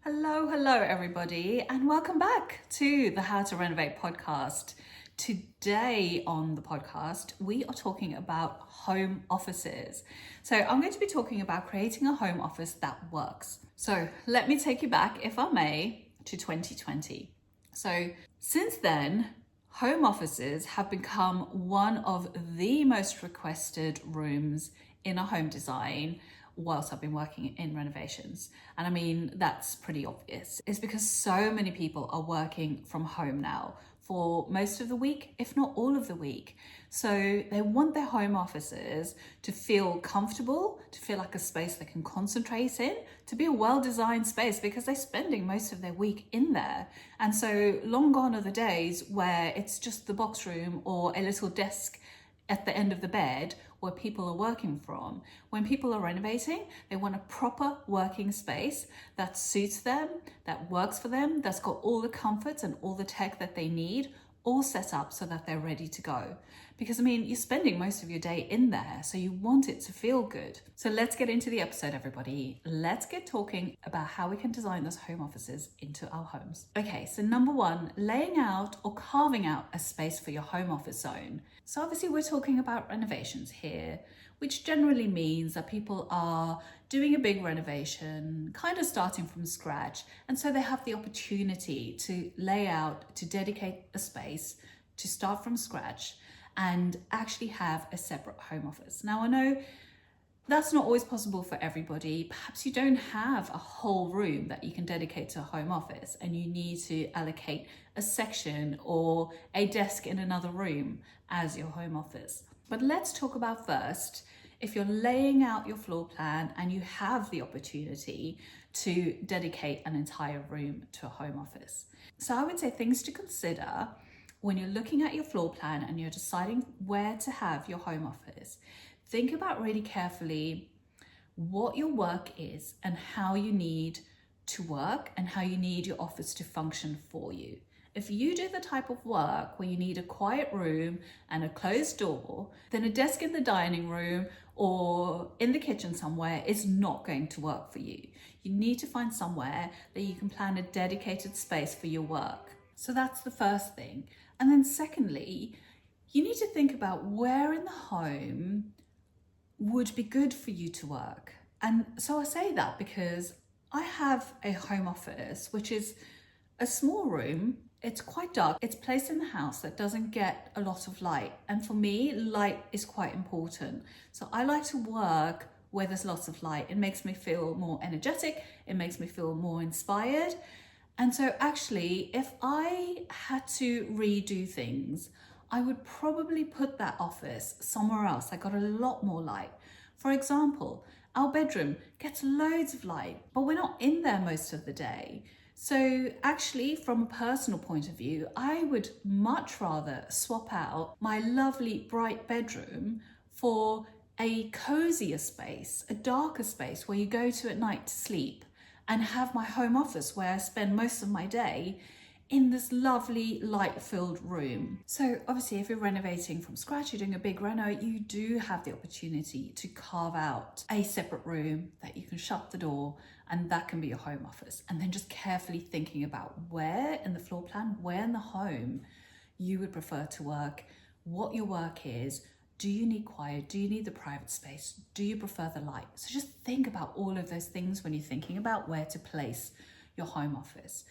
Hello, everybody, and welcome back to the How to Renovate podcast. Today on the podcast, we are talking about home offices. So I'm going to be talking about creating a home office that works. So let me take you back, if I may, to 2020. So since then, home offices have become one of the most requested rooms in a home design whilst I've been working in renovations. And I mean, that's pretty obvious. It's because so many people are working from home now for most of the week, if not all of the week. So they want their home offices to feel comfortable, to feel like a space they can concentrate in, to be a well-designed space because they're spending most of their week in there. And so long gone are the days where it's just the box room or a little desk at the end of the bed where people are working from. When people are renovating, they want a proper working space that suits them, that works for them, that's got all the comforts and all the tech that they need, all set up so that they're ready to go. Because I mean, you're spending most of your day in there, so you want it to feel good. So let's get into the episode, everybody. Let's get talking about how we can design those home offices into our homes. Okay, so number one, laying out or carving out a space for your home office zone. So obviously we're talking about renovations here, which generally means that people are doing a big renovation, kind of starting from scratch. And so they have the opportunity to lay out, to dedicate a space, to start from scratch and actually have a separate home office. Now, I know that's not always possible for everybody. Perhaps you don't have a whole room that you can dedicate to a home office and you need to allocate a section or a desk in another room as your home office. But let's talk about first, if you're laying out your floor plan and you have the opportunity to dedicate an entire room to a home office. So I would say things to consider when you're looking at your floor plan and you're deciding where to have your home office. Think about really carefully what your work is and how you need to work and how you need your office to function for you. If you do the type of work where you need a quiet room and a closed door, then a desk in the dining room or in the kitchen somewhere is not going to work for you. You need to find somewhere that you can plan a dedicated space for your work. So that's the first thing. And then secondly, you need to think about where in the home would be good for you to work. And so I say that because I have a home office, which is a small room. It's quite dark. It's placed in the house that doesn't get a lot of light. And for me, light is quite important. So I like to work where there's lots of light. It makes me feel more energetic. It makes me feel more inspired. And so actually, if I had to redo things, I would probably put that office somewhere else that got a lot more light. For example, our bedroom gets loads of light, but we're not in there most of the day. So actually, from a personal point of view, I would much rather swap out my lovely bright bedroom for a cozier space, a darker space where you go to at night to sleep, and have my home office where I spend most of my day in this lovely light-filled room. So obviously if you're renovating from scratch, you're doing a big reno, you do have the opportunity to carve out a separate room that you can shut the door and that can be your home office. And then just carefully thinking about where in the floor plan, where in the home you would prefer to work, what your work is. Do you need quiet? Do you need the private space? Do you prefer the light? So just think about all of those things when you're thinking about where to place your home office.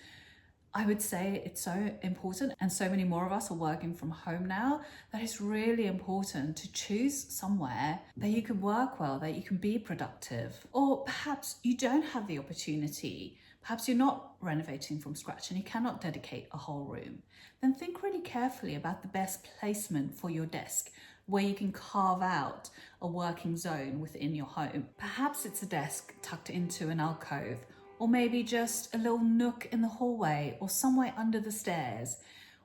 I would say it's so important, and so many more of us are working from home now, that it's really important to choose somewhere that you can work well, that you can be productive. Or perhaps you don't have the opportunity. Perhaps you're not renovating from scratch and you cannot dedicate a whole room. Then think really carefully about the best placement for your desk, where you can carve out a working zone within your home. Perhaps it's a desk tucked into an alcove, or maybe just a little nook in the hallway or somewhere under the stairs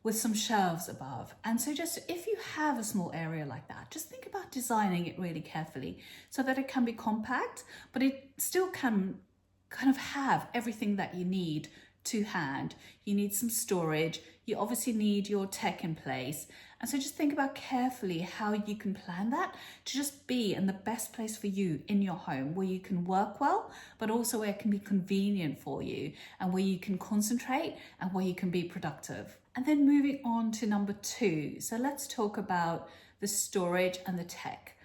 with some shelves above. And so just if you have a small area like that, just think about designing it really carefully so that it can be compact, but it still can kind of have everything that you need to hand. You need some storage. You obviously need your tech in place, And so just think about carefully how you can plan that to just be in the best place for you in your home, where you can work well, but also where it can be convenient for you and where you can concentrate and where you can be productive. And then moving on to number 2. So let's talk about the storage and the tech.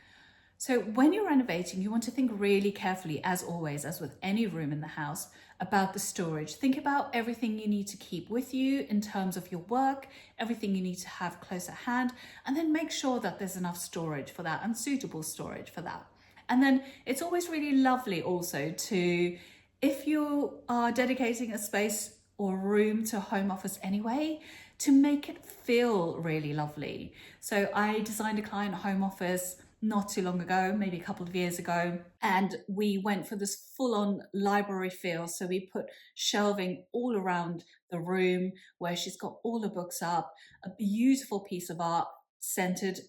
So when you're renovating, you want to think really carefully, as always, as with any room in the house, about the storage. Think about everything you need to keep with you in terms of your work, everything you need to have close at hand, and then make sure that there's enough storage for that and suitable storage for that. And then it's always really lovely also to, if you are dedicating a space or room to a home office anyway, to make it feel really lovely. So I designed a client home office not too long ago, maybe a couple of years ago, and we went for this full-on library feel. So we put shelving all around the room where she's got all the books up, a beautiful piece of art centered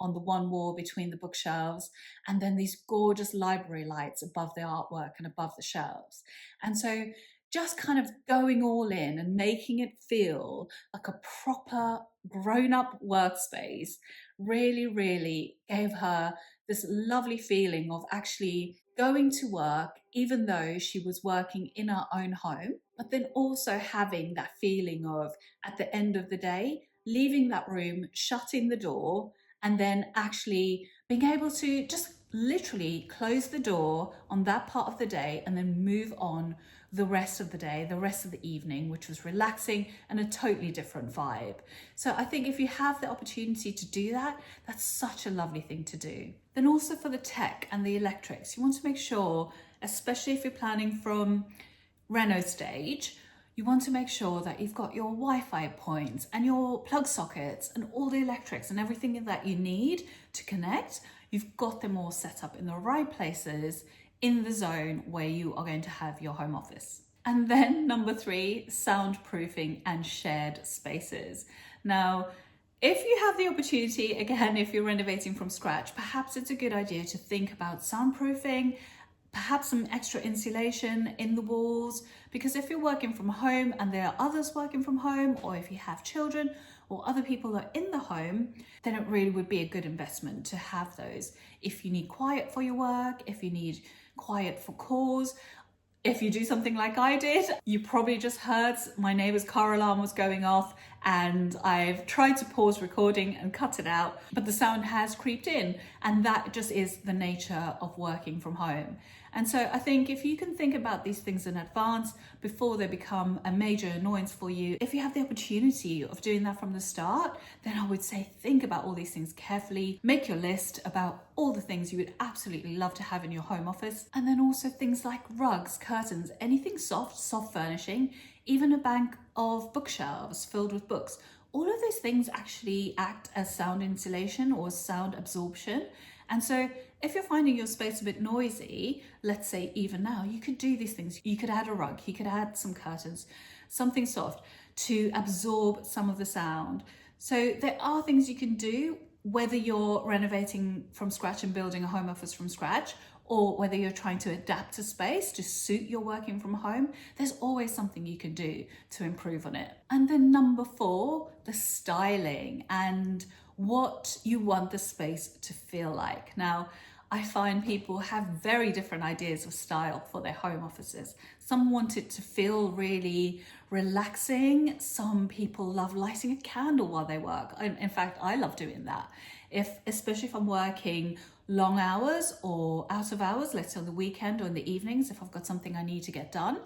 on the one wall between the bookshelves, and then these gorgeous library lights above the artwork and above the shelves. And so just kind of going all in and making it feel like a proper grown-up workspace really gave her this lovely feeling of actually going to work, even though she was working in her own home, but then also having that feeling of, at the end of the day, leaving that room, shutting the door, and then actually being able to just literally close the door on that part of the day and then move on the rest of the day, the rest of the evening, which was relaxing and a totally different vibe. So I think if you have the opportunity to do that, that's such a lovely thing to do. Then also for the tech and the electrics, you want to make sure, especially if you're planning from reno stage, you want to make sure that you've got your Wi-Fi points and your plug sockets and all the electrics and everything that you need to connect. You've got them all set up in the right places in the zone where you are going to have your home office. And then number 3, soundproofing and shared spaces. Now, if you have the opportunity, again, if you're renovating from scratch, perhaps it's a good idea to think about soundproofing, perhaps some extra insulation in the walls, because if you're working from home and there are others working from home, or if you have children or other people are in the home, then it really would be a good investment to have those. If you need quiet for your work, if you need quiet for calls, if you do something like I did, you probably just heard my neighbour's car alarm was going off, and I've tried to pause recording and cut it out, but the sound has creeped in, and that just is the nature of working from home. And so I think if you can think about these things in advance before they become a major annoyance for you, if you have the opportunity of doing that from the start, then I would say think about all these things carefully, make your list about all the things you would absolutely love to have in your home office, and then also things like rugs, curtains, anything soft furnishing, even a bank of bookshelves filled with books. All of those things actually act as sound insulation or sound absorption. And so if you're finding your space a bit noisy, let's say even now, you could do these things. You could add a rug, you could add some curtains, something soft to absorb some of the sound. So there are things you can do, whether you're renovating from scratch and building a home office from scratch, or whether you're trying to adapt a space to suit your working from home, there's always something you can do to improve on it. And then number 4, the styling and what you want the space to feel like. Now, I find people have very different ideas of style for their home offices. Some want it to feel really relaxing. Some people love lighting a candle while they work. In fact, I love doing that. Especially if I'm working long hours or out of hours, let's say on the weekend or in the evenings, if I've got something I need to get done,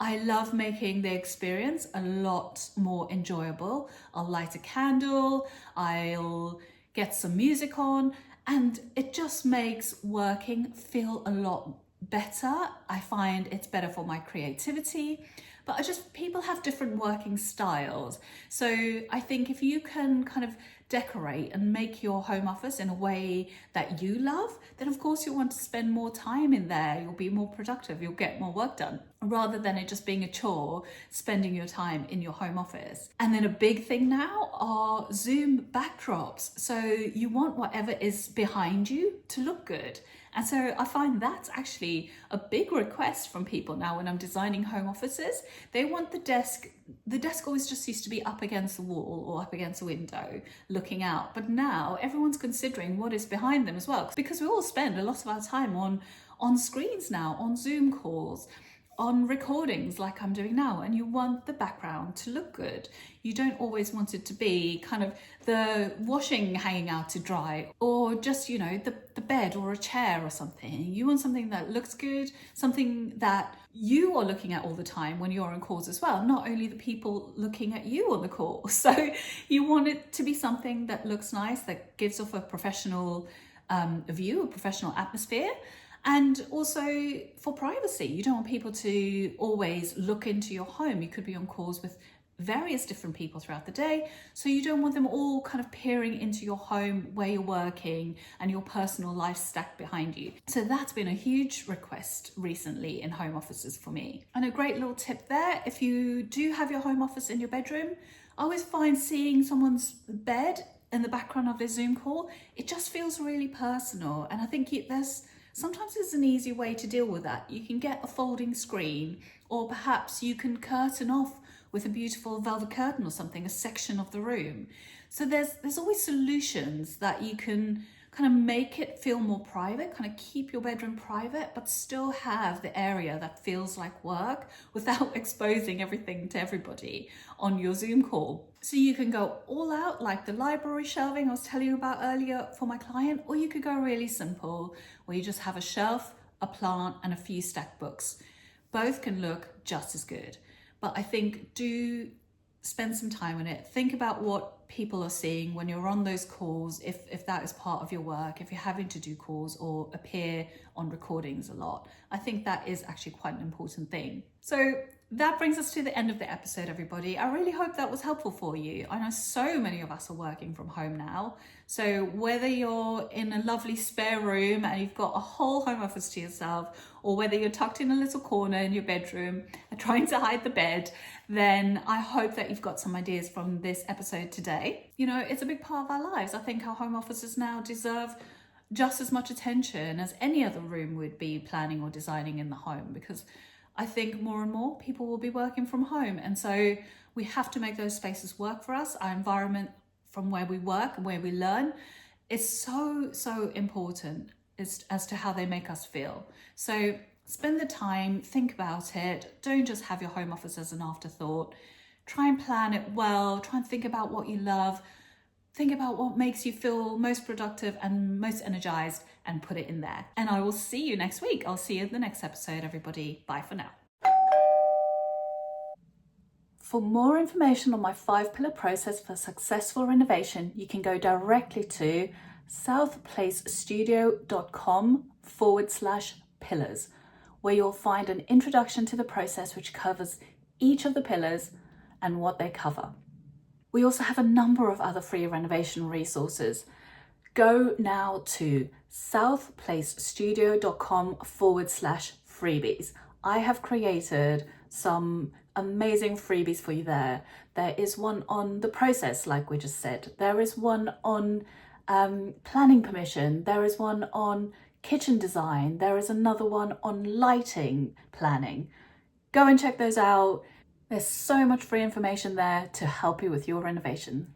I love making the experience a lot more enjoyable. I'll light a candle, I'll get some music on, and it just makes working feel a lot better. I find it's better for my creativity, but people have different working styles. So I think if you can kind of decorate and make your home office in a way that you love, then of course you'll want to spend more time in there. You'll be more productive, you'll get more work done, rather than it just being a chore, spending your time in your home office. And then a big thing now are Zoom backdrops. So you want whatever is behind you to look good. And so I find that's actually a big request from people now when I'm designing home offices. They want the desk always just used to be up against the wall or up against a window looking out. But now everyone's considering what is behind them as well, because we all spend a lot of our time on screens now, on Zoom calls, on recordings like I'm doing now, and you want the background to look good. You don't always want it to be kind of the washing hanging out to dry, or just, you know, the bed or a chair or something. You want something that looks good, something that you are looking at all the time when you're on calls as well, not only the people looking at you on the call. So you want it to be something that looks nice, that gives off a professional view, a professional atmosphere. And also for privacy, you don't want people to always look into your home. You could be on calls with various different people throughout the day, so you don't want them all kind of peering into your home, where you're working, and your personal life stacked behind you. So that's been a huge request recently in home offices for me. And a great little tip there, if you do have your home office in your bedroom, I always find seeing someone's bed in the background of their Zoom call, it just feels really personal. And I think sometimes there's an easy way to deal with that. You can get a folding screen, or perhaps you can curtain off with a beautiful velvet curtain or something, a section of the room. So there's always solutions that you can kind of make it feel more private, kind of keep your bedroom private, but still have the area that feels like work without exposing everything to everybody on your Zoom call. So you can go all out, like the library shelving I was telling you about earlier for my client, or you could go really simple, where you just have a shelf, a plant, and a few stacked books. Both can look just as good. But I think do spend some time on it. Think about what people are seeing when you're on those calls, if that is part of your work, if you're having to do calls or appear on recordings a lot. I think that is actually quite an important thing. So that brings us to the end of the episode, everybody. I really hope that was helpful for you. I know so many of us are working from home now. So whether you're in a lovely spare room and you've got a whole home office to yourself, or whether you're tucked in a little corner in your bedroom and trying to hide the bed, then I hope that you've got some ideas from this episode today. You know, it's a big part of our lives. I think our home offices now deserve just as much attention as any other room would be planning or designing in the home, because I think more and more people will be working from home. And so we have to make those spaces work for us. Our environment from where we work and where we learn is so important as to how they make us feel. So spend the time, think about it. Don't just have your home office as an afterthought. Try and plan it well. Try and think about what you love. Think about what makes you feel most productive and most energized, and put it in there. And I will see you next week. I'll see you in the next episode, everybody. Bye for now. For more information on my 5-pillar process for successful renovation, you can go directly to southplacestudio.com/pillars, where you'll find an introduction to the process which covers each of the pillars and what they cover. We also have a number of other free renovation resources. Go now to southplacestudio.com/freebies. I have created some amazing freebies for you there. There is one on the process, like we just said. There is one on planning permission. There is one on kitchen design. There is another one on lighting planning. Go and check those out. There's so much free information there to help you with your renovation.